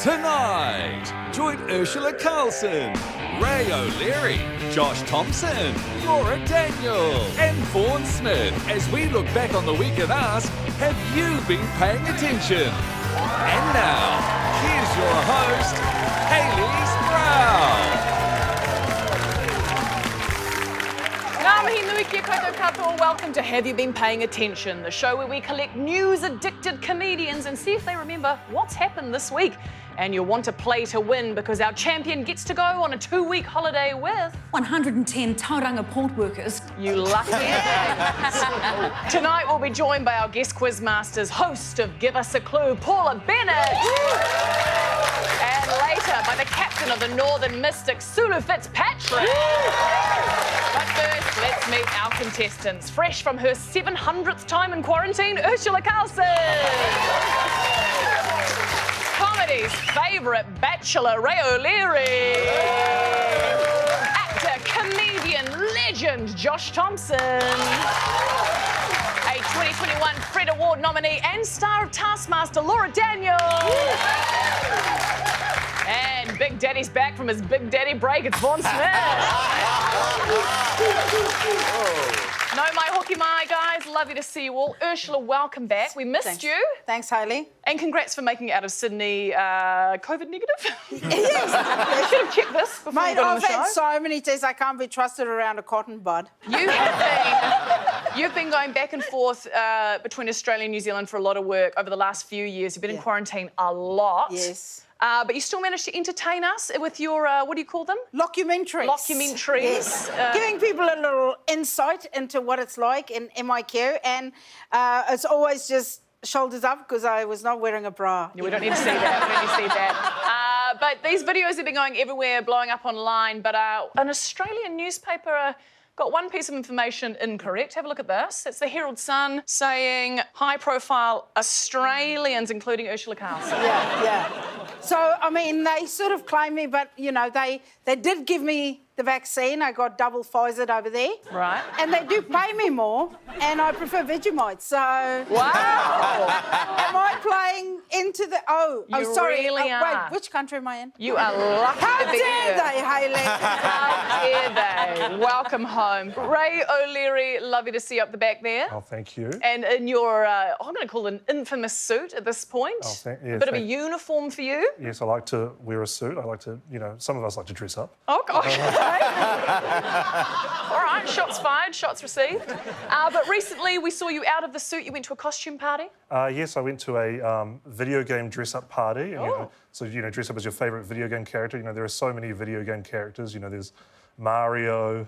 Tonight, join Ursula Carlson, Ray O'Leary, Josh Thompson, Laura Daniel and Vaughan Smith as we look back on the week and ask, have you been paying attention? And now, here's your host, Hayley Sproul. Welcome to Have You Been Paying Attention, the show where we collect news-addicted comedians and see if they remember what's happened this week. And you'll want to play to win because our champion gets to go on a 2-week holiday with 110 tauranga port workers. You lucky. Tonight we'll be joined by our guest quiz masters, host of Give Us a Clue, Paula Bennett. And later by the captain of the Northern Mystics, Sulu Fitzpatrick. But first, let's meet our contestants. Fresh from her 700th time in quarantine, Ursula Carlson. Comedy's favourite bachelor, Ray O'Leary. Actor, comedian, legend, Josh Thompson. A 2021 Fred Award nominee and star of Taskmaster, Laura Daniel. And Big Daddy's back from his Big Daddy break, it's Vaughan Smith. No mai hoki mai, guys. Lovely to see you all. Ursula, welcome back. We missed you. Thanks, Hayley. And congrats for making it out of Sydney COVID negative. Yes. I should have checked this before Mate, we got on I've the show. had so many tests, I can't be trusted around a cotton bud. You've been going back and forth between Australia and New Zealand for a lot of work over the last few years. You've been in quarantine a lot. Yes. But you still managed to entertain us with your, what do you call them? Documentaries. Documentaries. Yes. Giving people a little insight into what it's like in MIQ, and it's always just shoulders up because I was not wearing a bra. Yeah, we don't need to see that. We don't need to see that. But these videos have been going everywhere, blowing up online. But an Australian newspaper got one piece of information incorrect. Have a look at this. It's the Herald Sun saying high-profile Australians, including Ursula Carlson. Yeah. So, I mean, they sort of claim me, but, you know, they did give me the vaccine. I got double Pfizer over there. Right. And they do pay me more, and I prefer Vegemite, so... Wow! Am I playing into the... You sorry. really are. Wait, which country am I in? You are lucky How to be dare here. they, Hayley? How dare they? Welcome home. Ray O'Leary, lovely to see you up the back there. Oh, thank you. And in your, I'm going to call it an infamous suit at this point. Oh, a bit of a uniform for you. Yes, I like to wear a suit. I like to, you know, some of us like to dress up. Oh, gosh. All right, shots fired, shots received. But recently we saw you out of the suit. You went to a costume party. Yes, I went to a video game dress-up party. And, you know, so, you know, dress up as your favourite video game character. You know, there are so many video game characters. You know, there's Mario.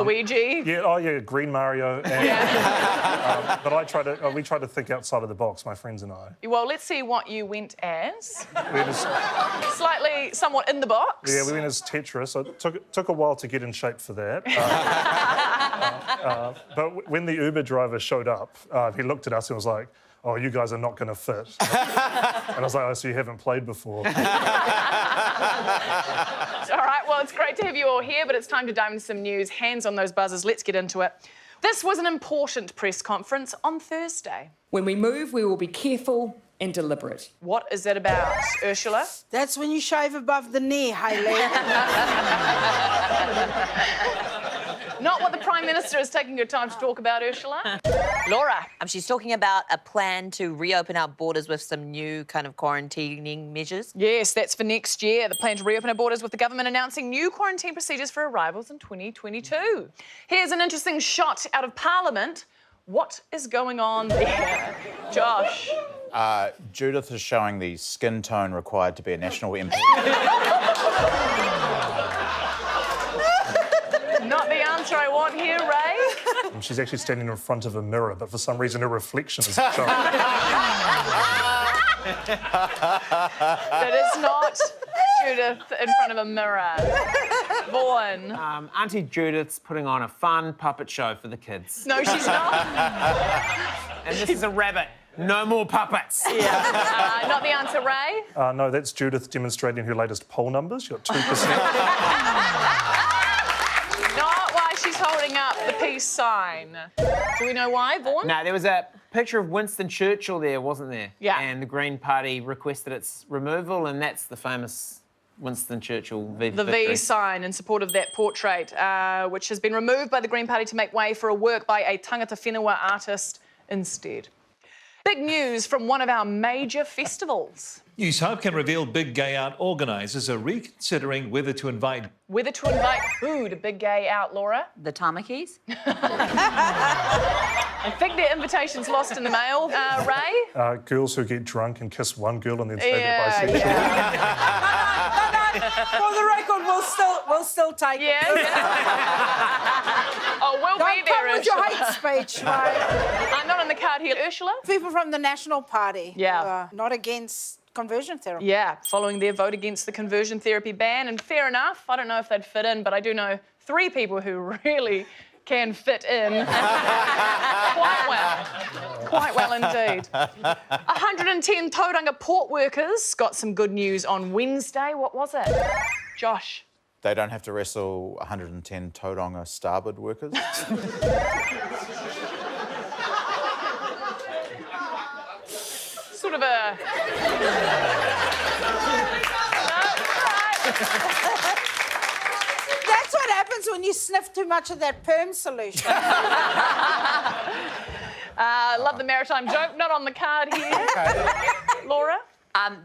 Luigi. Yeah, Green Mario. And, but we tried to think outside of the box, my friends and I. Well, let's see what you went as. We went as Slightly, somewhat in the box. we went as Tetris. So it took a while to get in shape for that. But when the Uber driver showed up, he looked at us and was like, "Oh, you guys are not going to fit." And I was like, "Oh, so you haven't played before." All right, well, it's great to have you all here, but it's time to dive into some news. Hands on those buzzers, let's get into it. This was an important press conference on Thursday. When we move, we will be careful and deliberate. What is that about, Ursula? That's when you shave above the knee, Hayley. Not what the Prime Minister is taking your time to talk about, Ursula. Laura, she's talking about a plan to reopen our borders with some new kind of quarantining measures. Yes, that's for next year. The plan to reopen our borders with the government announcing new quarantine procedures for arrivals in 2022. Here's an interesting shot out of Parliament. What is going on there? Josh. Judith is showing the skin tone required to be a national MP. Not the answer I want here, Ray. She's actually standing in front of a mirror, but for some reason her reflection is showing. That is not Judith in front of a mirror. Vaughan. Auntie Judith's putting on a fun puppet show for the kids. No, she's not. And this is a rabbit. No more puppets. Yeah. Not the answer, Ray. No, that's Judith demonstrating her latest poll numbers. She got 2%. Not why she's holding up the peace sign. Do we know why, Vaughan? No, there was a picture of Winston Churchill there, wasn't there? Yeah. And the Green Party requested its removal, and that's the famous Winston Churchill V. The V sign in support of that portrait, which has been removed by the Green Party to make way for a work by a tangata whenua artist instead. Big news from one of our major festivals. News Hub can reveal Big Gay Out organisers are reconsidering whether to invite who to Big Gay Out, Laura? The Tamakis? I think their invitation's lost in the mail, Ray. Girls who get drunk and kiss one girl and then say they're bisexual. For the record, we'll still take it. Oh, we'll be there, Come with your Ursula. hate speech, right? I'm not on the card here, Ursula. People from the National Party. Yeah. who are not against conversion therapy. Yeah, following their vote against the conversion therapy ban, and fair enough. I don't know if they'd fit in, but I do know 3 people who really can fit in quite well indeed. 110 tauranga port workers got some good news on Wednesday. What was it? Josh. They don't have to wrestle 110 tauranga starboard workers. Sort of a... That's what happens when you sniff too much of that perm solution. Love the maritime joke. Not on the card here. Laura?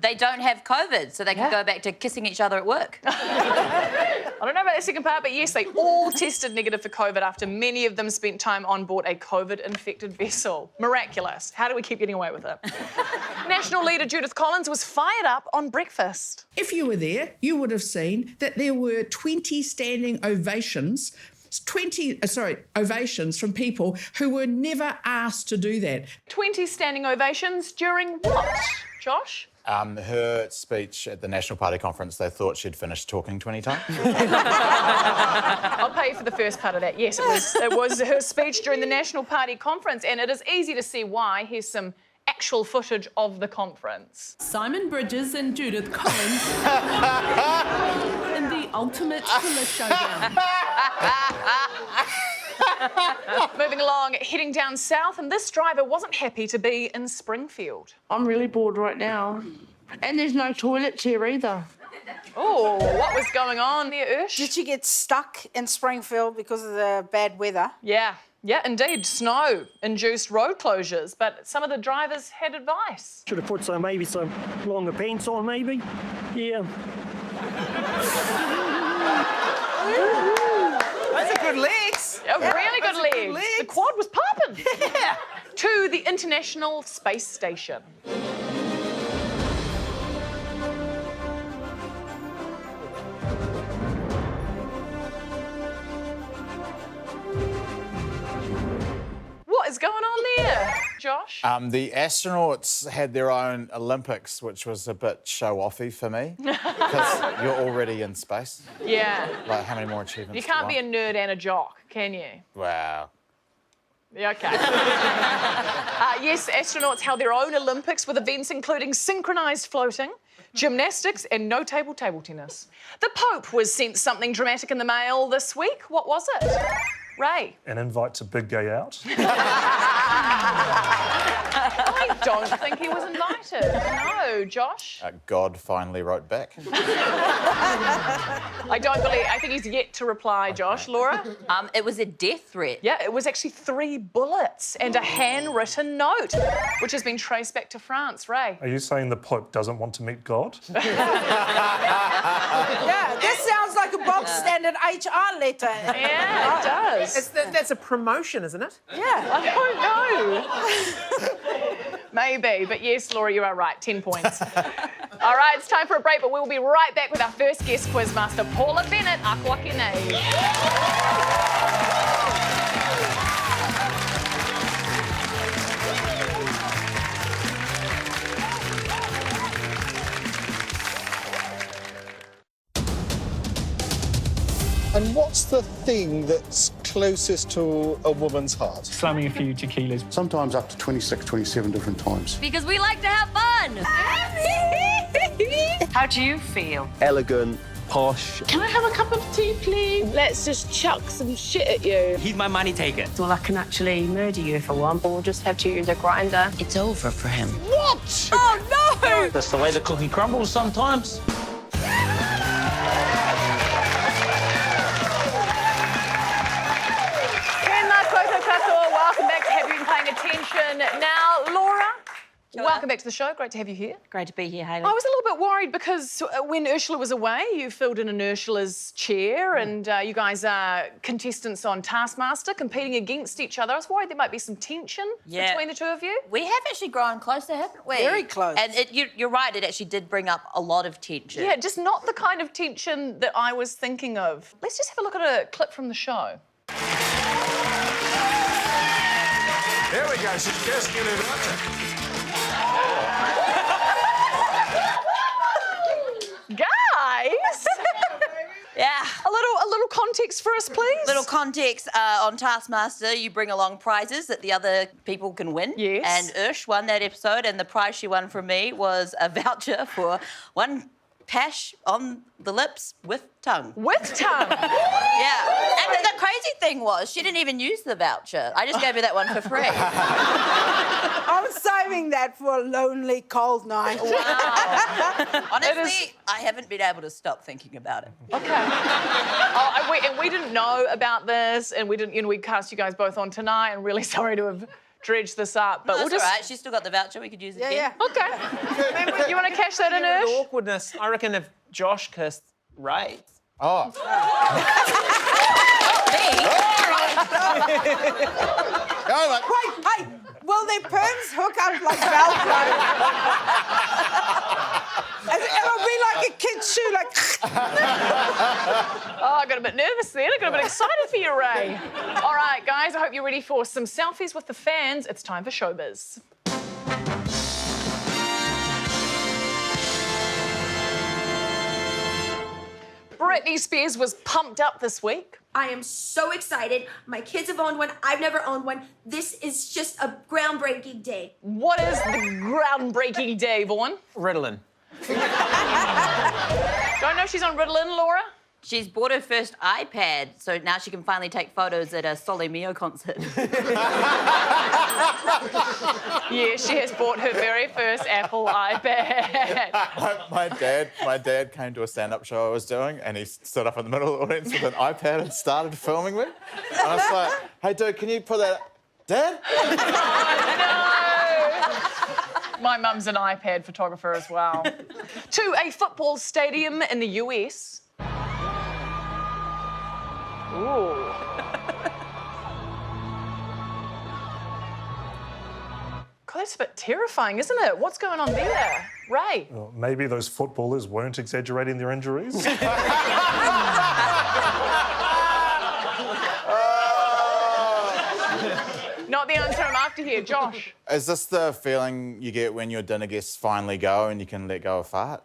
They don't have COVID, so they can go back to kissing each other at work. I don't know about the second part, but yes, they all tested negative for COVID after many of them spent time on board a COVID-infected vessel. Miraculous. How do we keep getting away with it? National leader Judith Collins was fired up on breakfast. If you were there, you would have seen that there were 20 standing ovations. 20 ovations from people who were never asked to do that. 20 standing ovations during what, Josh? Her speech at the National Party conference, they thought she'd finished talking 20 times. I'll pay you for the first part of that. Yes, it was her speech during the National Party conference, and it is easy to see why. Here's some actual footage of the conference. Simon Bridges and Judith Collins in the ultimate killer showdown. Moving along, heading down south, and this driver wasn't happy to be in Springfield. I'm really bored right now. And there's no toilets here either. Oh, what was going on there, Ush? Did she get stuck in Springfield because of the bad weather? Yeah, indeed. Snow-induced road closures, but some of the drivers had advice. Should have put some longer pants on, maybe. Yeah. Those are good legs. Really good legs. The quad was popping. Yeah. To the International Space Station. What is going on there, Josh? The astronauts had their own Olympics, which was a bit show-offy for me, because you're already in space. Yeah. Like, how many more achievements You do can't you be a want? nerd and a jock, can you? Wow. Yeah, OK. Yes, astronauts held their own Olympics with events including synchronised floating, gymnastics and no table tennis. The Pope was sent something dramatic in the mail this week. What was it? Ray? An invite to Big Gay Out. I don't think he was invited. No, Josh? God finally wrote back. I think he's yet to reply, Josh. Laura? It was a death threat. Yeah, it was actually 3 bullets and a handwritten note, which has been traced back to France. Ray? Are you saying the Pope doesn't want to meet God? Yeah, this sounds like a bog standard HR letter. Yeah, it does. That's a promotion, isn't it? Yeah, I don't know. Maybe, but yes, Laura, you are right. 10 points. All right, it's time for a break, but we'll be right back with our first guest quizmaster, Paula Bennett. Akwakine. And what's the thing that's closest to a woman's heart? Slamming a few tequilas. Sometimes up to 26, 27 different times. Because we like to have fun. How do you feel? Elegant, posh. Can I have a cup of tea, please? Let's just chuck some shit at you. He's my money taker. Well, I can actually murder you if I want, or we'll just have to use a grinder. It's over for him. What? Oh, no! That's the way the cookie crumbles sometimes. Welcome back to Have You Been Paying Attention? Now, Laura, welcome back to the show. Great to have you here. Great to be here, Hayley. I was a little bit worried because when Ursula was away, you filled in Ursula's chair and you guys are contestants on Taskmaster, competing against each other. I was worried there might be some tension between the two of you. We have actually grown closer, haven't we? Very close. And you're right, it actually did bring up a lot of tension. Yeah, just not the kind of tension that I was thinking of. Let's just have a look at a clip from the show. There we go, she's just going to watch it. Guys! Yeah. A little context for us, please. Little context, on Taskmaster, you bring along prizes that the other people can win. Yes. And Ursh won that episode, and the prize she won from me was a voucher for one pash on the lips with tongue. With tongue? Yeah. And the crazy thing was, she didn't even use the voucher. I just gave her that one for free. I'm saving that for a lonely, cold night. Wow. Honestly, I haven't been able to stop thinking about it. Okay. And we didn't know about this, and we didn't. We cast you guys both on tonight. I'm really sorry to have dredged this up, but No, we'll that's just. all right. She's still got the voucher. We could use it again. Okay. You want to cash that in, The Ursh? awkwardness. I reckon if Josh kissed Ray. Oh. Wait, hey, will their perms hook up like Velcro? It'll be like a kid's shoe, like... Oh, I got a bit nervous then. I got a bit excited for you, Ray. All right, guys, I hope you're ready for some selfies with the fans. It's time for Showbiz. Britney Spears was pumped up this week. I am so excited. My kids have owned one. I've never owned one. This is just a groundbreaking day. What is the groundbreaking day, Vaughan? Ritalin. Don't know if she's on Ritalin, Laura? She's bought her first iPad, so now she can finally take photos at a Sole Mio concert. Yeah, she has bought her very first Apple iPad. My dad came to a stand-up show I was doing, and he stood up in the middle of the audience with an iPad and started filming me. And I was like, "Hey, dude, can you put that, Dad?" No. My mum's an iPad photographer as well. To a football stadium in the US. Ooh. God, that's a bit terrifying, isn't it? What's going on there? Ray? Well, maybe those footballers weren't exaggerating their injuries. Not the answer I'm after here, Josh. Is this the feeling you get when your dinner guests finally go and you can let go of fart?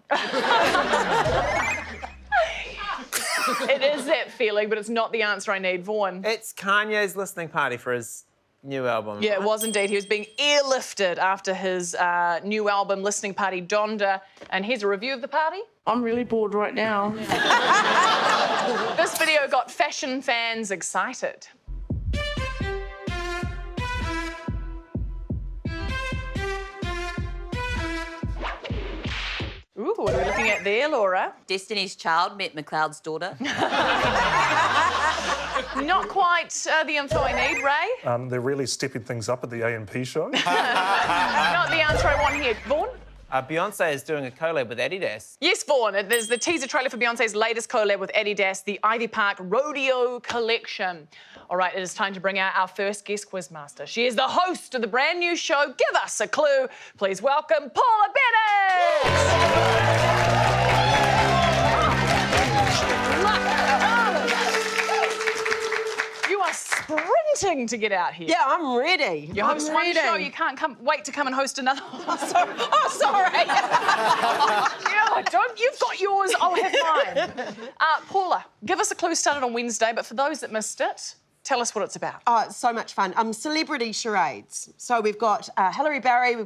It is that feeling, but it's not the answer I need. Vaughan? It's Kanye's listening party for his new album. Yeah, it was indeed. He was being airlifted after his new album listening party, Donda. And here's a review of the party. I'm really bored right now. This video got fashion fans excited. Ooh, what are we looking at there, Laura? Destiny's Child met McLeod's daughter. Not quite the info I need, Ray. They're really stepping things up at the A&P show. Not the answer I want here. Vaughan? Beyonce is doing a collab with Adidas. Yes, Vaughan. There's the teaser trailer for Beyonce's latest collab with Adidas, the Ivy Park Rodeo Collection. All right, it is time to bring out our first guest quizmaster. She is the host of the brand new show, Give Us a Clue. Please welcome Paula Bennett! You are sprinting to get out here. Yeah, I'm ready. You host one show, you can't wait to come and host another one. Oh, sorry. Yeah, you've got yours, I'll have mine. Paula, Give Us a Clue started on Wednesday, but for those that missed it, Tell us what it's about. Oh, it's so much fun. Celebrity charades. So we've got Hilary Barry,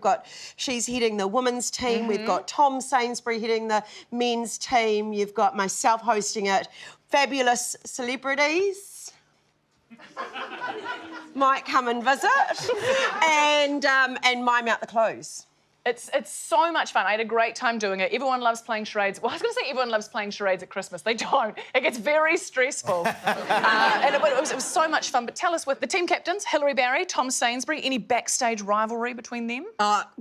she's heading the women's team. We've got Tom Sainsbury heading the men's team. You've got myself hosting it. Fabulous celebrities might come and visit, and mime out the clues. It's so much fun. I had a great time doing it. Everyone loves playing charades. Well, I was going to say everyone loves playing charades at Christmas. They don't. It gets very stressful. And it was so much fun. But tell us, with the team captains, Hilary Barry, Tom Sainsbury, any backstage rivalry between them?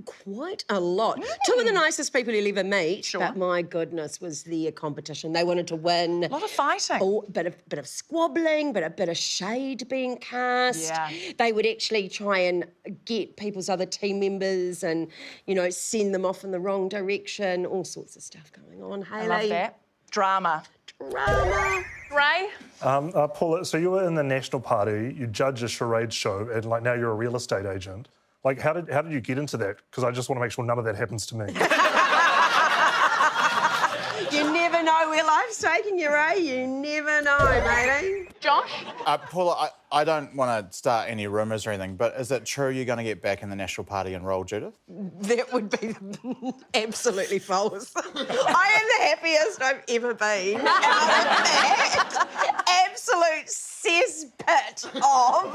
Quite a lot. Two of the nicest people you'll ever meet. Sure. But my goodness, was their competition. They wanted to win. A lot of fighting. Oh, bit of squabbling, but a bit of shade being cast. Yeah. They would actually try and get people's other team members and, send them off in the wrong direction. All sorts of stuff going on. Hayley. I love that. Drama. Ray? Paula, so you were in the National Party, you judge a charade show, and now you're a real estate agent. How did you get into that? Because I just want to make sure none of that happens to me. You never know where life's taking you, Ray. You never know, matey. Josh? Paula, I don't want to start any rumours or anything, but is it true you're going to get back in the National Party and roll Judith? That would be absolutely false. I am the happiest I've ever been. Out of that absolute cesspit of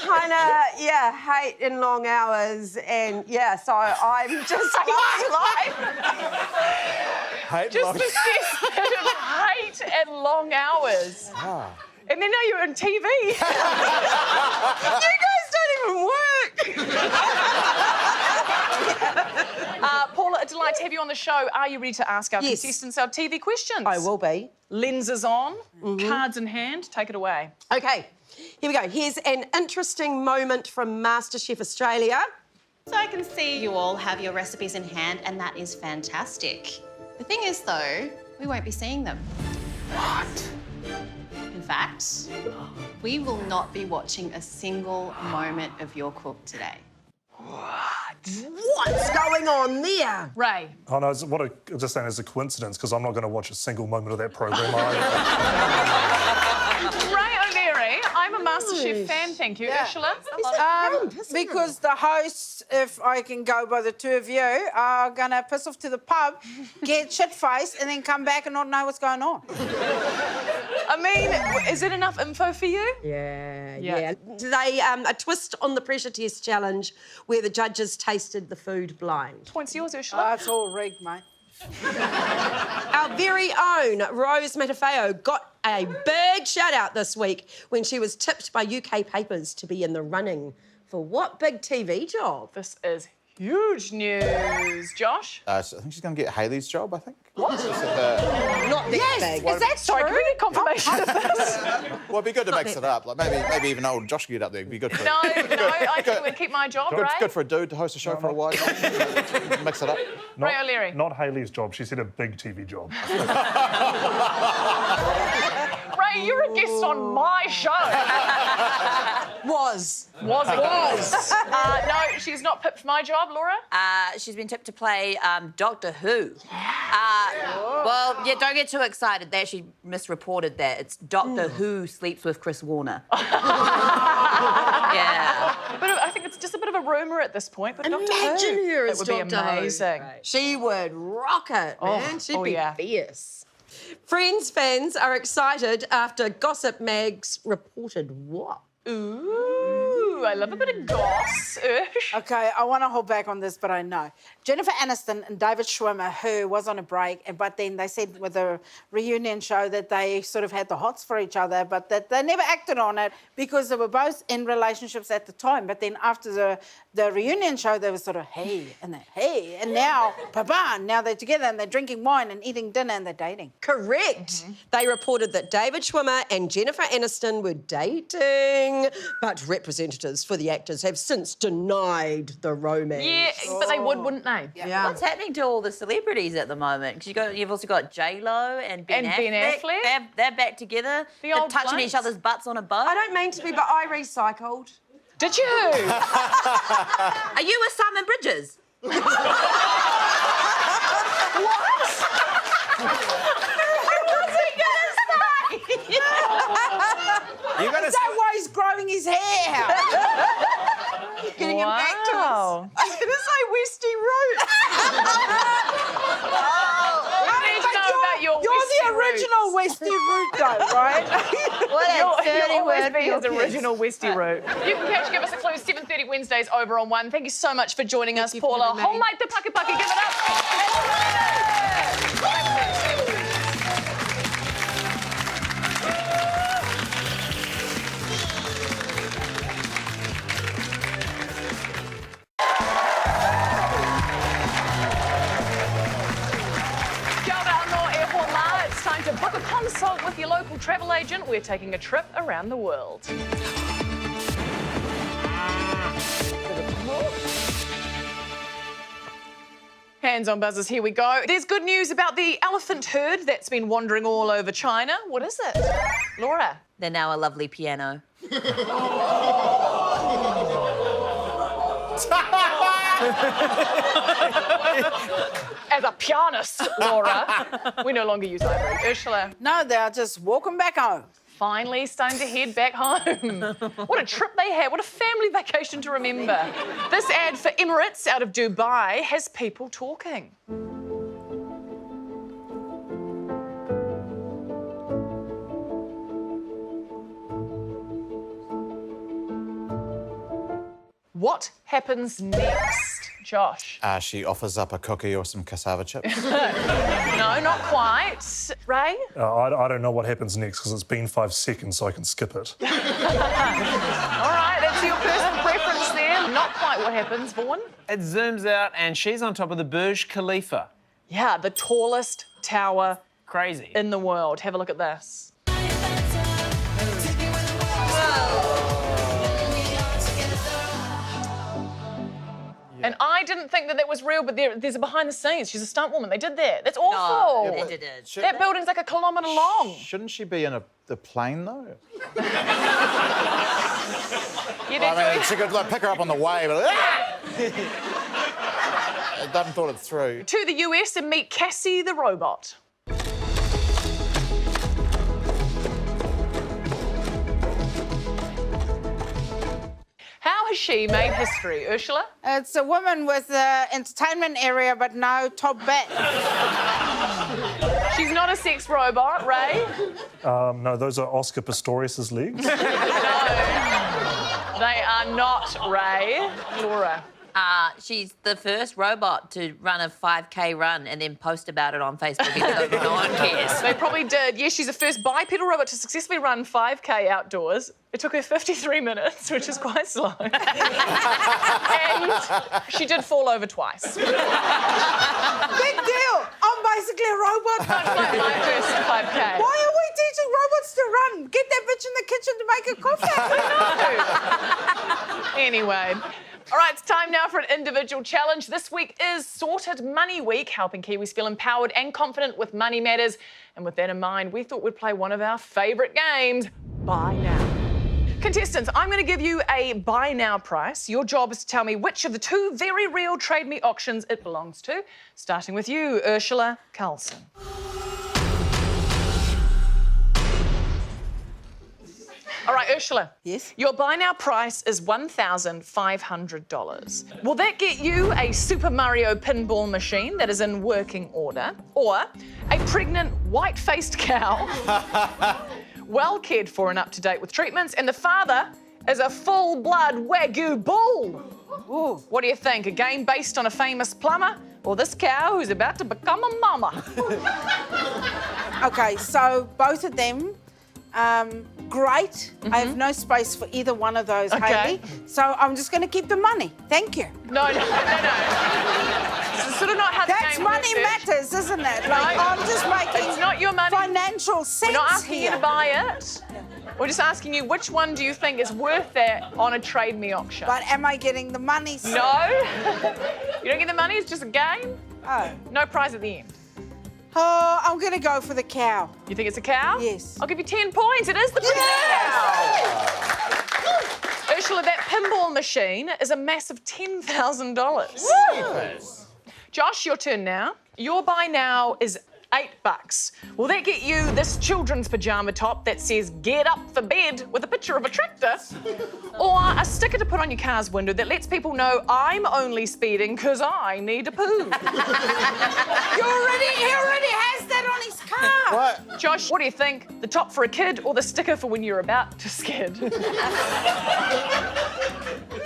kind of, hate and long hours. And, so I'm just life. Just the cesspit of hate and long hours. Ah. And then now you're on TV. You guys don't even work. Paula, a delight to have you on the show. Are you ready to ask our contestants our TV questions? I will be. Lenses on, cards in hand. Take it away. OK, here we go. Here's an interesting moment from MasterChef Australia. So I can see you all have your recipes in hand, and that is fantastic. The thing is, though, we won't be seeing them. What? In fact, we will not be watching a single moment of your cook today. What's going on there? Ray? Oh, no, I'm just saying it's a coincidence because I'm not going to watch a single moment of that programme either. Ray O'Leary, I'm a MasterChef fan, thank you. Ursula? Because the hosts, if I can go by the two of you, are going to piss off to the pub, get shit-faced, and then come back and not know what's going on. I mean, is it enough info for you? Yeah. Today, a twist on the pressure test challenge where the judges tasted the food blind. Points yours, Ursula. Oh, it's all rigged, mate. Our very own Rose Matafeo got a big shout-out this week when she was tipped by UK papers to be in the running for what big TV job? This is huge news. Josh? I think she's going to get Hayley's job, I think. What? Not that big. Is that true? Can we get confirmation of this? Well, it'd be good to mix it up. Maybe even old Josh could get up there. It'd be good for... No, I think we'd keep my job, Good, Ray. good for a dude to host a show for a while. Mix it up. Ray O'Leary. Not Hayley's job. She said a big TV job. Ray, you're a guest on my show. Was. No, she's not pipped for my job, Laura. She's been tipped to play Doctor Who. Well, don't get too excited. They actually misreported that. It's Doctor Who sleeps with Chris Warner. Yeah. But I think it's just a bit of a rumour at this point. But Imagine her as Doctor Who. It would be amazing. She would rock it, man. She'd be fierce. Friends fans are excited after Gossip Mag's reported what? Ooh, I love a bit of goss. OK, I want to hold back on this, but I know. Jennifer Aniston and David Schwimmer, who was on a break, but then they said with the reunion show that they sort of had the hots for each other, but that they never acted on it because they were both in relationships at the time. But then after the reunion show, they were sort of, hey, and now, baba, now they're together and they're drinking wine and eating dinner and they're dating. Correct. They reported that David Schwimmer and Jennifer Aniston were dating, but representatives for the actors have since denied the romance. Yeah, but they would, wouldn't they? Yeah. What's happening to all the celebrities at the moment? Because you've also got J-Lo and Ben Affleck. They're back together. They're touching each other's butts on a boat. I don't mean to be, but I recycled. Did you? Are you with Simon Bridges? What? You're going to Wow. I was going to say Westy Root. You're the original Westy Root, though, right? You'll always be his original Westy Root. You can catch Give Us a Clue 7:30 Wednesdays over on 1. Thank you so much for joining us, Paula. Hold mic the pucky pucky, give it up. It's time to book a consult with your local travel agent. We're taking a trip around the world. Hands on buzzers, here we go. There's good news about the elephant herd that's been wandering all over China. What is it? Laura? They're now a lovely piano. As a pianist, Laura, we no longer use ivory. Ursula? No, they're just walking back home. Finally starting to head back home. What a trip they had. What a family vacation to remember. This ad for Emirates out of Dubai has people talking. What happens next, Josh? She offers up a cookie or some cassava chips. No, not quite. Ray? I don't know what happens next because it's been 5 seconds, so I can skip it. All right, that's your personal preference there. Not quite what happens, Vaughan. It zooms out and she's on top of the Burj Khalifa. Yeah, the tallest tower Crazy. in the world. Have a look at this. And I didn't think that that was real, but there's a behind the scenes. She's a stunt woman. They did that. That's awful. No, they did it. That building's like a kilometre long. Shouldn't she be in the plane, though? Yeah, she could pick her up on the way, but... I haven't thought it through. To the US and meet Cassie the robot. How has she made history, Ursula? It's a woman with the entertainment area, but no top bat. She's not a sex robot, Ray? No, those are Oscar Pistorius' legs. No, they are not, Ray. Laura? She's the first robot to run a 5K run and then post about it on Facebook because no one cares. They probably did. Yes, she's the first bipedal robot to successfully run 5K outdoors. It took her 53 minutes, which is quite slow. And she did fall over twice. Big deal. I'm basically a robot. Much like my first 5K. Why are we teaching robots to run? Get that bitch in the kitchen to make a coffee. Anyway. All right, it's time now for an individual challenge. This week is Sorted Money Week, helping Kiwis feel empowered and confident with money matters. And with that in mind, we thought we'd play one of our favourite games, Buy Now. Contestants, I'm going to give you a Buy Now price. Your job is to tell me which of the 2 very real Trade Me auctions it belongs to. Starting with you, Ursula Carlson. All right, Ursula. Yes? Your buy now price is $1,500. Will that get you a Super Mario pinball machine that is in working order, or a pregnant, white-faced cow, well cared for and up to date with treatments, and the father is a full-blood Wagyu bull? Ooh. What do you think? A game based on a famous plumber, or this cow who's about to become a mama? Okay, so both of them. Great. I have no space for either one of those, Hayley. So I'm just going to keep the money. Thank you. No. It's sort of not how the That's game money works. matters, isn't it? Like, I'm just making It's not your money. financial sense We're not asking here. you to buy it. We're just asking you which one do you think is worth that on a Trade Me auction? But am I getting the money? No. You don't get the money, it's just a game? Oh. No prize at the end. Oh, I'm going to go for the cow. You think it's a cow? Yes. I'll give you 10 points. It is the cow. Ursula, that pinball machine is a massive $10,000. Josh, your turn now. Your buy now is $8. Will that get you this children's pyjama top that says "Get up for bed" with a picture of a tractor? Or a sticker to put on your car's window that lets people know I'm only speeding because I need a poo? He already has that on his car. What? Josh, what do you think? The top for a kid or the sticker for when you're about to skid?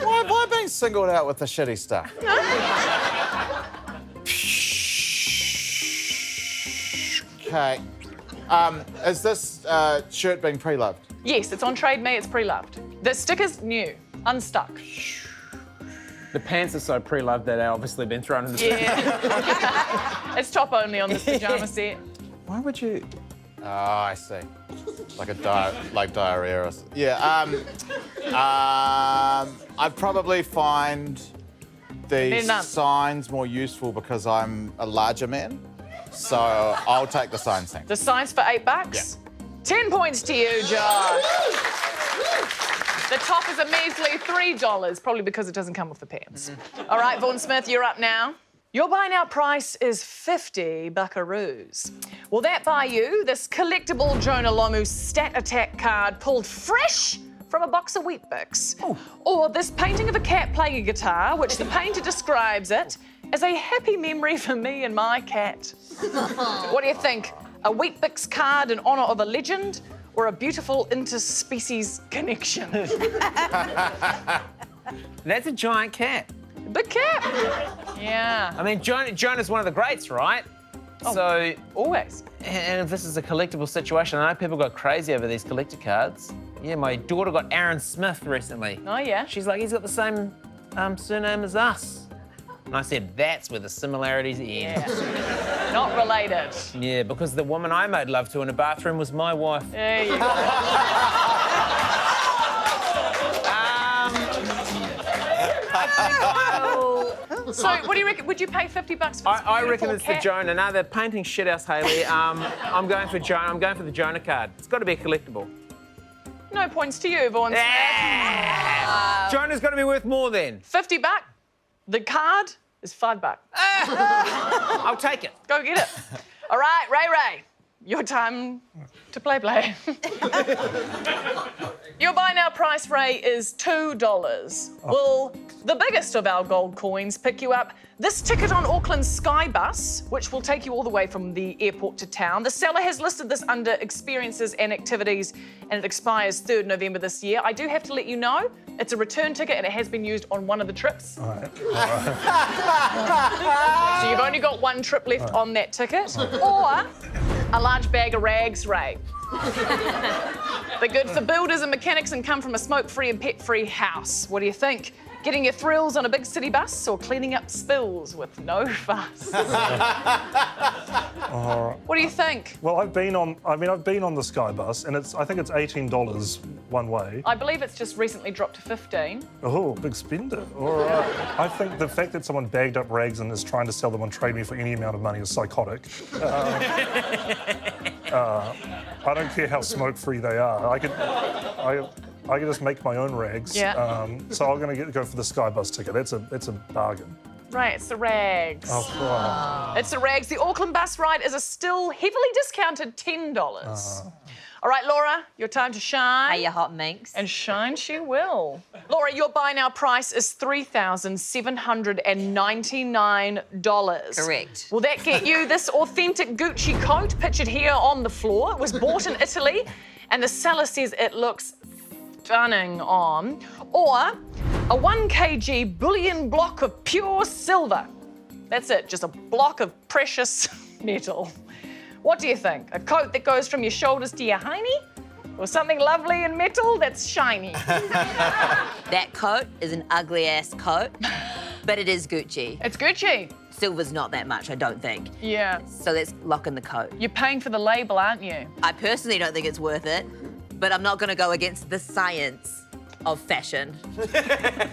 Why being singled out with the shitty stuff? Okay. Is this shirt being pre-loved? Yes, it's on Trade Me, it's pre-loved. The sticker's new, unstuck. The pants are so pre-loved that they've obviously been thrown in the bin. Yeah. It's top only on this pyjama set. Why would you? Oh, I see. Like diarrhea or something. Yeah. I'd probably find the signs more useful because I'm a larger man. So I'll take the signs thing. The signs for $8? Yeah. 10 points to you, Josh. The top is a measly $3, probably because it doesn't come with the pants. All right, Vaughan Smith, you're up now. Your buy now price is 50 buckaroos. Will that buy you this collectible Jonah Lomu Stat Attack card pulled fresh from a box of Weet-Bix? Or this painting of a cat playing a guitar, which the painter describes it as a happy memory for me and my cat? What do you think? A Weet-Bix card in honour of a legend or a beautiful interspecies connection? That's a giant cat. Big cat. Yeah. I mean, Jonah's one of the greats, right? Oh, so always. And if this is a collectible situation, I know people got crazy over these collector cards. Yeah, my daughter got Aaron Smith recently. Oh, yeah? She's like, he's got the same surname as us. And I said, that's where the similarities end. Yeah. Not related. Yeah, because the woman I made love to in a bathroom was my wife. There you go. So, what do you reckon? Would you pay $50 for this? I reckon it's cat? the Jonah. No, they're painting shit house, Hayley. I'm going for Jonah. I'm going for the Jonah card. It's got to be a collectible. No points to you, Vaughan. Yeah. Jonah's got to be worth more then. $50. The card is $5. I'll take it. Go get it. All right, Ray, your time to play. Your buy now price, Ray, is $2. Will the biggest of our gold coins pick you up this ticket on Auckland's Sky Bus, which will take you all the way from the airport to town? The seller has listed this under experiences and activities, and it expires 3rd November this year. I do have to let you know, it's a return ticket and it has been used on one of the trips. All right. So you've only got one trip left on that ticket. Or a large bag of rags, Ray. They're good for builders and mechanics and come from a smoke-free and pet-free house. What do you think? Getting your thrills on a big city bus or cleaning up spills with no fuss? What do you think? Well, I've been on the Sky Bus, and I think it's $18 one way. I believe it's just recently dropped to 15. Oh, big spender. All right. I think the fact that someone bagged up rags and is trying to sell them on Trade Me for any amount of money is psychotic. I don't care how smoke-free they are. I could just make my own rags. Yeah. So I'm going to go for the Sky Bus ticket. It's a bargain. Right, it's the rags. Oh, wow. It's the rags. The Auckland bus ride is a still heavily discounted $10. All right, Laura, your time to shine. Hey, you hot minx. And shine she will. Laura, your buy now price is $3,799. Correct. Will that get you this authentic Gucci coat pictured here on the floor? It was bought in Italy, and the seller says it looks stunning on. Or a 1 kg bullion block of pure silver. That's it, just a block of precious metal. What do you think? A coat that goes from your shoulders to your hiney? Or something lovely in metal that's shiny? That coat is an ugly-ass coat, but it is Gucci. It's Gucci. Silver's not that much, I don't think. Yeah. So let's lock in the coat. You're paying for the label, aren't you? I personally don't think it's worth it, but I'm not going to go against the science of fashion. Do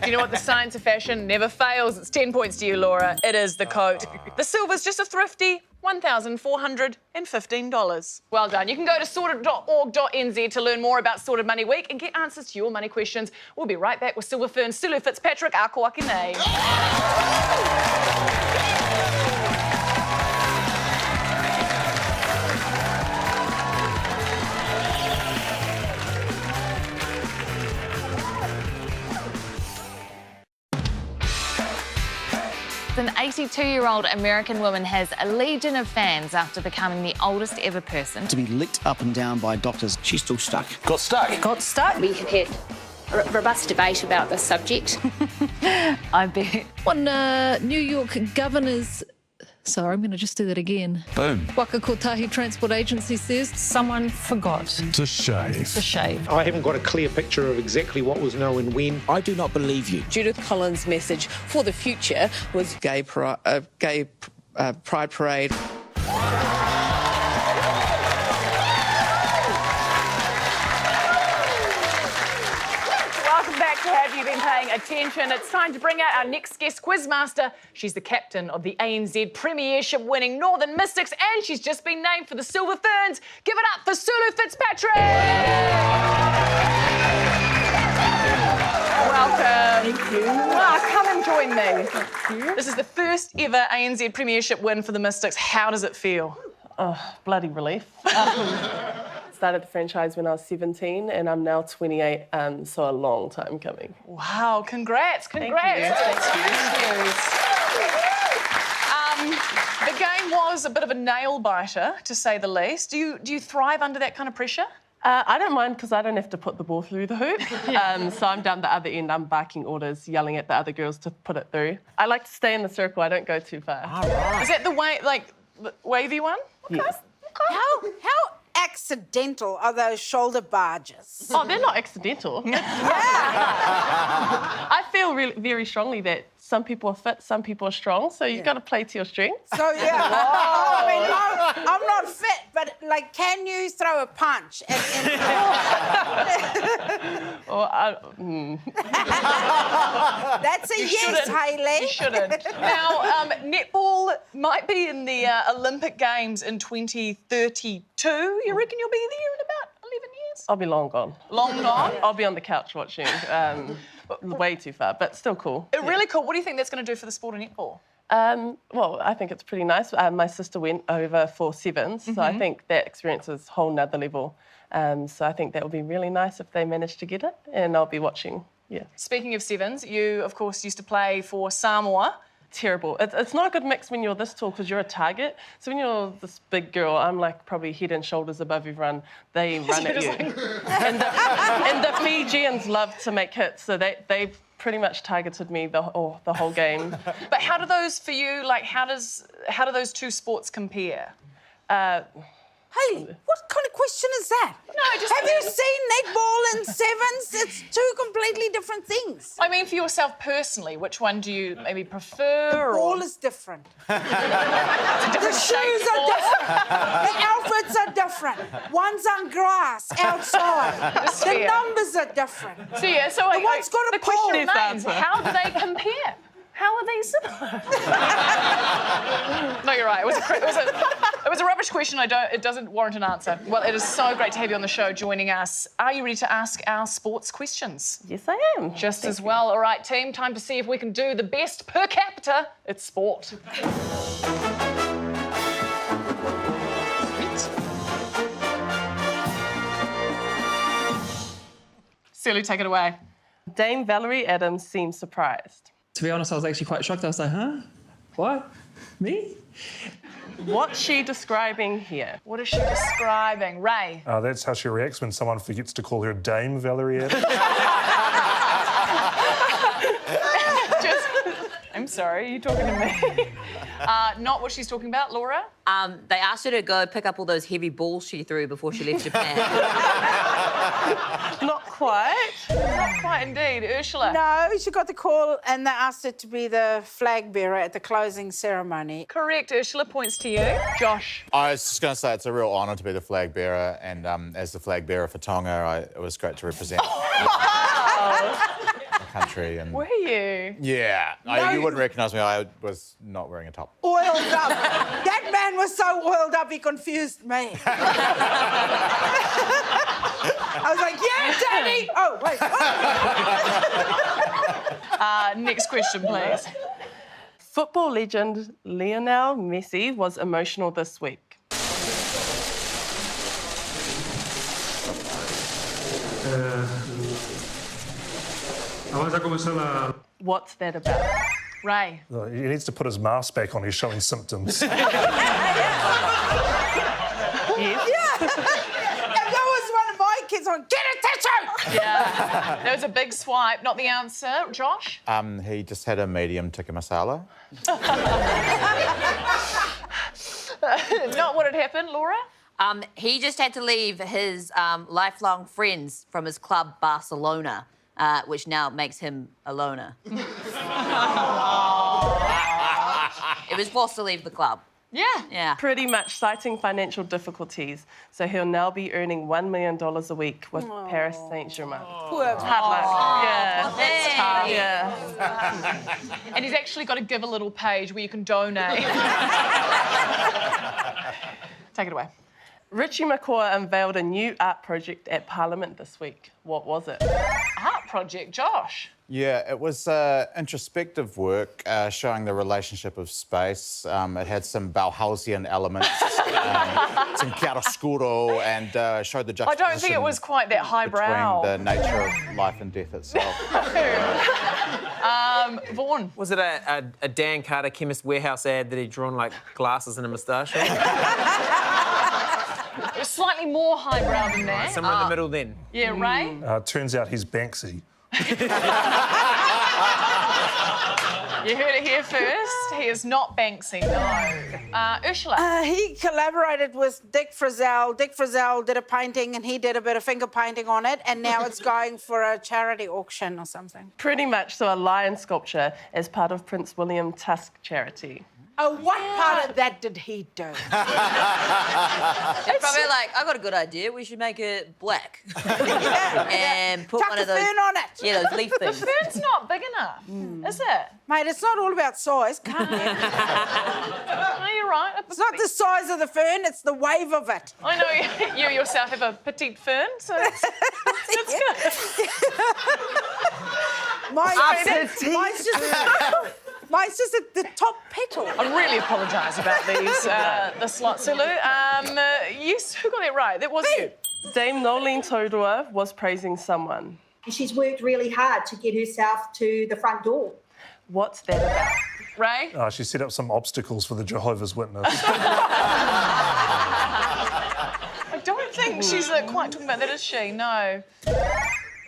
you know what? The science of fashion never fails. It's 10 points to you, Laura. It is the coat. The silver's just a thrifty $1,415. Well done. You can go to sorted.org.nz to learn more about Sorted Money Week and get answers to your money questions. We'll be right back with Silver Fern Sulu Fitzpatrick, our Kawakine. An 82-year-old American woman has a legion of fans after becoming the oldest ever person to be licked up and down by doctors. She's still stuck. Got stuck. Got stuck. We have had a robust debate about this subject. I bet. One New York governor's... Sorry, I'm going to just do that again. Boom. Waka Kotahi Transport Agency says someone forgot To shave. to shave. I haven't got a clear picture of exactly what was known and when. I do not believe you. Judith Collins' message for the future was Gay Pride Parade. Welcome back to Have You Been Paying Attention? It's time to bring out our next guest quizmaster. She's the captain of the ANZ Premiership winning Northern Mystics and she's just been named for the Silver Ferns. Give it up for Sulu Fitzpatrick! Welcome. Thank you. Come and join me. Thank you. This is the first ever ANZ Premiership win for the Mystics. How does it feel? Oh, bloody relief. Started the franchise when I was 17 and I'm now 28, so a long time coming. Wow, congrats, congrats. The game was a bit of a nail-biter, to say the least. Do you thrive under that kind of pressure? I don't mind because I don't have to put the ball through the hoop. So I'm down the other end, I'm barking orders, yelling at the other girls to put it through. I like to stay in the circle, I don't go too far. All right. Is that the wavy one? Yes. How accidental are those shoulder barges? Oh, they're not accidental. I feel really, very strongly that some people are fit, some people are strong, so you've got to play to your strengths. So, yeah. I mean, I'm not fit, but, like, can you throw a punch? That's a yes, Hayley. You shouldn't. Now, netball might be in the Olympic Games in 2032. You reckon you'll be there in about 11 years? I'll be long gone. Long gone? I'll be on the couch watching. Way too far, but still cool. Really cool. What do you think that's going to do for the sport of netball? Well, I think it's pretty nice. My sister went over for sevens, so I think that experience is a whole nother level. So I think that would be really nice if they manage to get it, and I'll be watching, yeah. Speaking of sevens, you, of course, used to play for Samoa. Terrible. It's not a good mix when you're this tall because you're a target. So when you're this big girl, I'm like probably head and shoulders above everyone. They run at you. And the Fijians love to make hits, so they've pretty much targeted me the whole game. But how do those, for you, like, how do those two sports compare? Hayley, what kind of question is that? No, just... Have you seen netball and sevens? It's two completely different things. I mean, for yourself personally, which one do you maybe prefer? All is different. The shoes are different. The outfits are different. One's on grass, outside. The numbers are different. So, yeah, so one's got a pole. The question remains, how do they compare? How are they similar? No, you're right. It was a rubbish question. It doesn't warrant an answer. Well, it is so great to have you on the show joining us. Are you ready to ask our sports questions? Yes, I am. Just as well. All right, team, time to see if we can do the best per capita. It's sport. Sulu, take it away. Dame Valerie Adams seems surprised. To be honest, I was actually quite shocked. I was like, huh? What? Me? What's she describing here? What is she describing? Ray? That's how she reacts when someone forgets to call her Dame Valerie Adams. I'm sorry, are you talking to me? Not what she's talking about, Laura? They asked her to go pick up all those heavy balls she threw before she left Japan. Not quite. Not quite, indeed. Ursula? No, she got the call and they asked her to be the flag bearer at the closing ceremony. Correct. Ursula, points to you. Josh? I was just going to say it's a real honour to be the flag bearer, and as the flag bearer for Tonga, it was great to represent the country. And were you? Yeah. You wouldn't recognise me. I was not wearing a top. Oiled up. That man was so oiled up, he confused me. I was like, yeah, Daddy! Oh, wait. Next question, please. Football legend Lionel Messi was emotional this week. What's that about? Ray. He needs to put his mask back on. He's showing symptoms. Yes. Yeah. If that was one of my kids on, get a tissue! Yeah. That was a big swipe. Not the answer. Josh? He just had a medium tikka masala. Not what had happened, Laura? He just had to leave his lifelong friends from his club Barcelona, which now makes him a loner. It was forced to leave the club. Yeah. Pretty much, citing financial difficulties. So he'll now be earning $1 million a week with Paris Saint-Germain. Poor Hard luck. Yeah. That's tough. Yeah. And he's actually got to give a little page where you can donate. Take it away. Richie McCaw unveiled a new art project at Parliament this week. What was it? Art project, Josh. Yeah, it was introspective work showing the relationship of space. It had some Bauhausian elements, some chiaroscuro, and showed the juxtaposition. I don't think it was quite that highbrow. Between the nature of life and death itself. Vaughan. Was it a Dan Carter Chemist Warehouse ad that he'd drawn like glasses and a moustache on? It was slightly more highbrow than that. Somewhere in the middle then. Yeah, Ray? Turns out he's Banksy. You heard it here first. He is not Banksy, no. Ursula? He collaborated with Dick Frizzell. Dick Frizzell did a painting and he did a bit of finger painting on it, and now it's going for a charity auction or something. Pretty much, so a lion sculpture as part of Prince William Tusk charity. Oh, what part of that did he do? It's probably like, I got a good idea. We should make it black. And put Tuck one a of those. fern on it. Yeah, those leaf The things. fern's not big enough, is it? Mate, it's not all about size, can't it? No, you're right. It's not the size of the fern, it's the wave of it. I know you yourself have a petite fern, so it's good. Mine's just at the top petal. I really apologise about these, the slot, Sulu. Yes, who got it right? That was you. Dame Nolene Todua was praising someone. She's worked really hard to get herself to the front door. What's that about? Ray? She set up some obstacles for the Jehovah's Witness. I don't think she's quite talking about that, is she? No.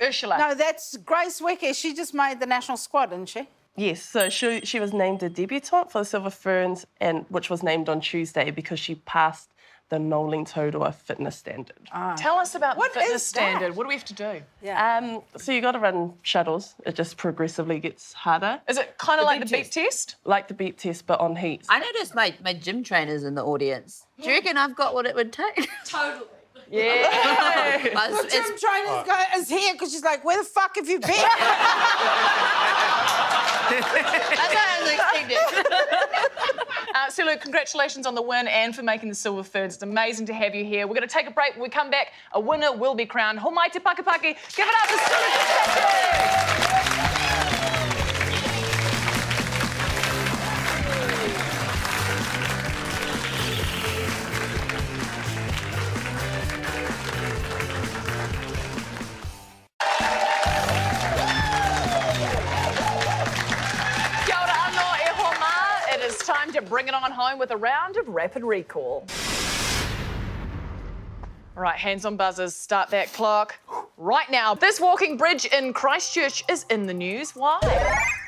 Ursula? No, that's Grace Wicker. She just made the national squad, didn't she? Yes, so she was named a debutante for the Silver Ferns, and which was named on Tuesday because she passed the Nolene Todua fitness standard. Tell us about What the fitness is standard. that? What do we have to do? Yeah. So you got to run shuttles. It just progressively gets harder. Is it kind of like the beep test? Like the beep test, but on heat. I noticed my gym trainers in the audience. Do you reckon I've got what it would take? Totally. Yeah. The gym trainer is here because she's like, where the fuck have you been? That's what I was expecting. Sulu, congratulations on the win and for making the Silver Ferns. It's amazing to have you here. We're going to take a break. When we come back, a winner will be crowned. Homai te Pakapaki. Give it up for Sulu Fitzpatrick. Time to bring it on home with a round of Rapid Recall. All right, hands on buzzers, start that clock. Right now, this walking bridge in Christchurch is in the news. Why?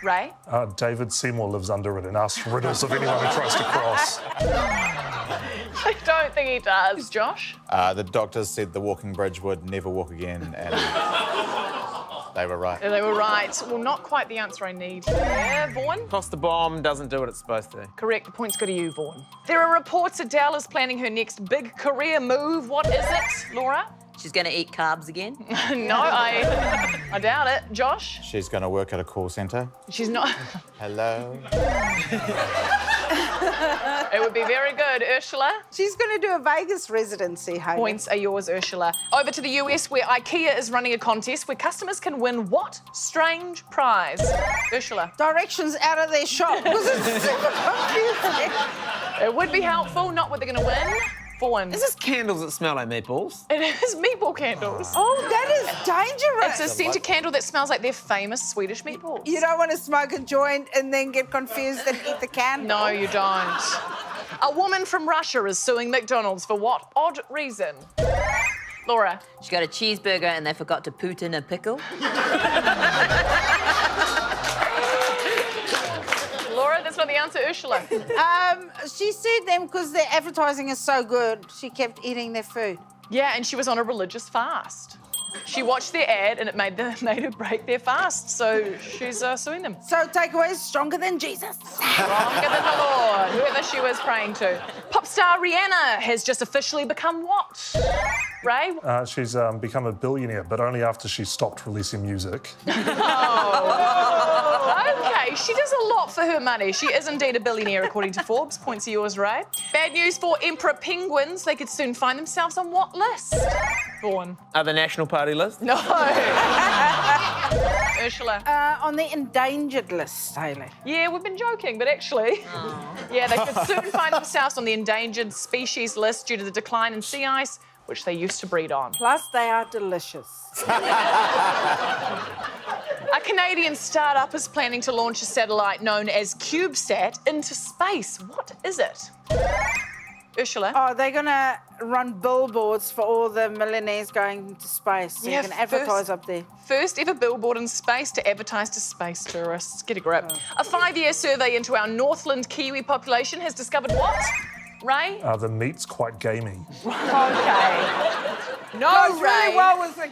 Ray? David Seymour lives under it and asks riddles of anyone who tries to cross. I don't think he does. Josh? The doctors said the walking bridge would never walk again, and they were right. Yeah, they were right. Well, not quite the answer I need. Yeah, Vaughan? Toss the bomb doesn't do what it's supposed to. Correct. The points go to you, Vaughan. There are reports Adele is planning her next big career move. What is it, Laura? She's going to eat carbs again. No, I doubt it. Josh? She's going to work at a call centre. She's not. Hello. It would be very good. Ursula? She's going to do a Vegas residency, Hayley. Points are yours, Ursula. Over to the US, where IKEA is running a contest where customers can win what strange prize? Ursula? Directions out of their shop. Because it's super confusing. It would be helpful, not what they're going to win. Fawn. Is this candles that smell like meatballs? It is meatball candles. Oh, that is dangerous. It's a scented candle that smells like their famous Swedish meatballs. You don't want to smoke a joint and then get confused and eat the candle. No, you don't. A woman from Russia is suing McDonald's for what odd reason? Laura. She got a cheeseburger and they forgot to put in a pickle. Laura, that's not the answer. Ursula. She sued them because their advertising is so good. She kept eating their food. Yeah, and she was on a religious fast. She watched their ad and it made her break their fast, so she's suing them. So takeaways stronger than Jesus. Stronger than the Lord, whoever she was praying to. Pop star Rihanna has just officially become what? Ray? She's become a billionaire, but only after she stopped releasing music. Oh, okay. She does a lot for her money. She is indeed a billionaire, according to Forbes. Points are yours, Ray. Bad news for Emperor penguins. They could soon find themselves on what list? Vaughan. The National Party list? No. Ursula. On the endangered list, Hayley. Yeah, we've been joking, but actually, yeah, they could soon find themselves on the endangered species list due to the decline in sea ice, which they used to breed on. Plus, they are delicious. A Canadian startup is planning to launch a satellite known as CubeSat into space. What is it? Ursula? Oh, they're going to run billboards for all the millionaires going into space, so you can advertise up there. First ever billboard in space to advertise to space tourists. Get a grip. A 5-year survey into our Northland Kiwi population has discovered what? Ray? The meat's quite gamey. Okay. No, Goes Ray. really well with the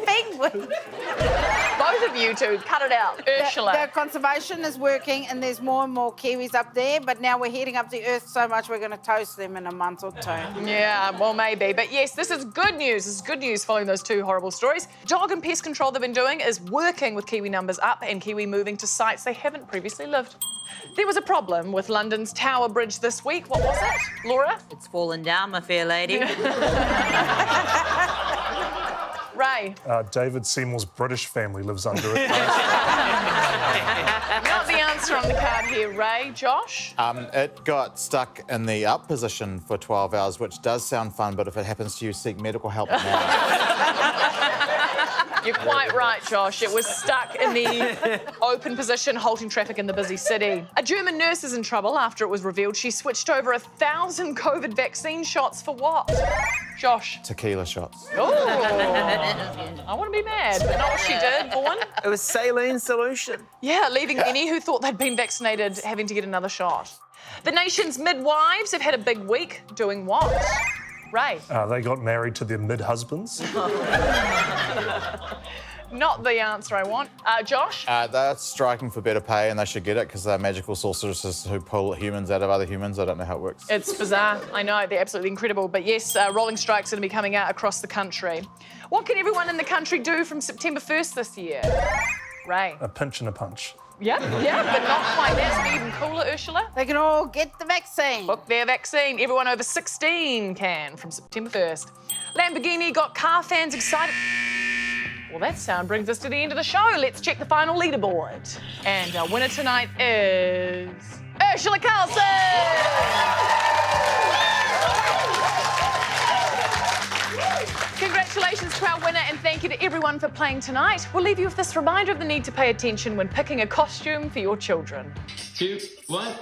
penguin. Both of you two, cut it out. Ursula. The conservation is working and there's more and more Kiwis up there, but now we're heating up the earth so much we're going to toast them in a month or two. Yeah, well, maybe. But yes, this is good news. This is good news following those two horrible stories. Dog and pest control they've been doing is working with Kiwi numbers up and Kiwi moving to sites they haven't previously lived. There was a problem with London's Tower Bridge this week. What was it, Laura? It's fallen down, my fair lady. Ray. David Seymour's British family lives under it. Not the answer on the card here, Ray. Josh? It got stuck in the up position for 12 hours, which does sound fun, but if it happens to you, seek medical help now. You're quite right, Josh. It was stuck in the open position, halting traffic in the busy city. A German nurse is in trouble after it was revealed she switched over 1,000 COVID vaccine shots for what? Josh? Tequila shots. Oh, I want to be mad, but not what she did, Vaughan. It was saline solution. Yeah, leaving any who thought they'd been vaccinated having to get another shot. The nation's midwives have had a big week doing what? Ray. They got married to their mid-husbands. Not the answer I want. Josh? They're striking for better pay and they should get it because they're magical sorceresses who pull humans out of other humans. I don't know how it works. It's bizarre. I know, they're absolutely incredible. But yes, rolling strikes are going to be coming out across the country. What can everyone in the country do from September 1st this year? Ray. A pinch and a punch. Yeah, but not quite. That's even cooler, Ursula. They can all get the vaccine. Book their vaccine. Everyone over 16 can from September 1st. Lamborghini got car fans excited. Well, that sound brings us to the end of the show. Let's check the final leaderboard. And our winner tonight is Ursula Carlson! Congratulations to our winner and thank you to everyone for playing tonight. We'll leave you with this reminder of the need to pay attention when picking a costume for your children. 2, 1.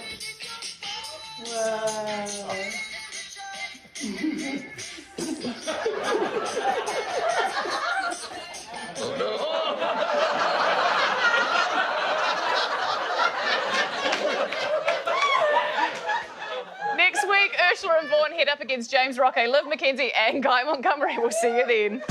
Next week, Ursula and Vaughan head up against James Roque, Liv McKenzie and Guy Montgomery. We'll see you then.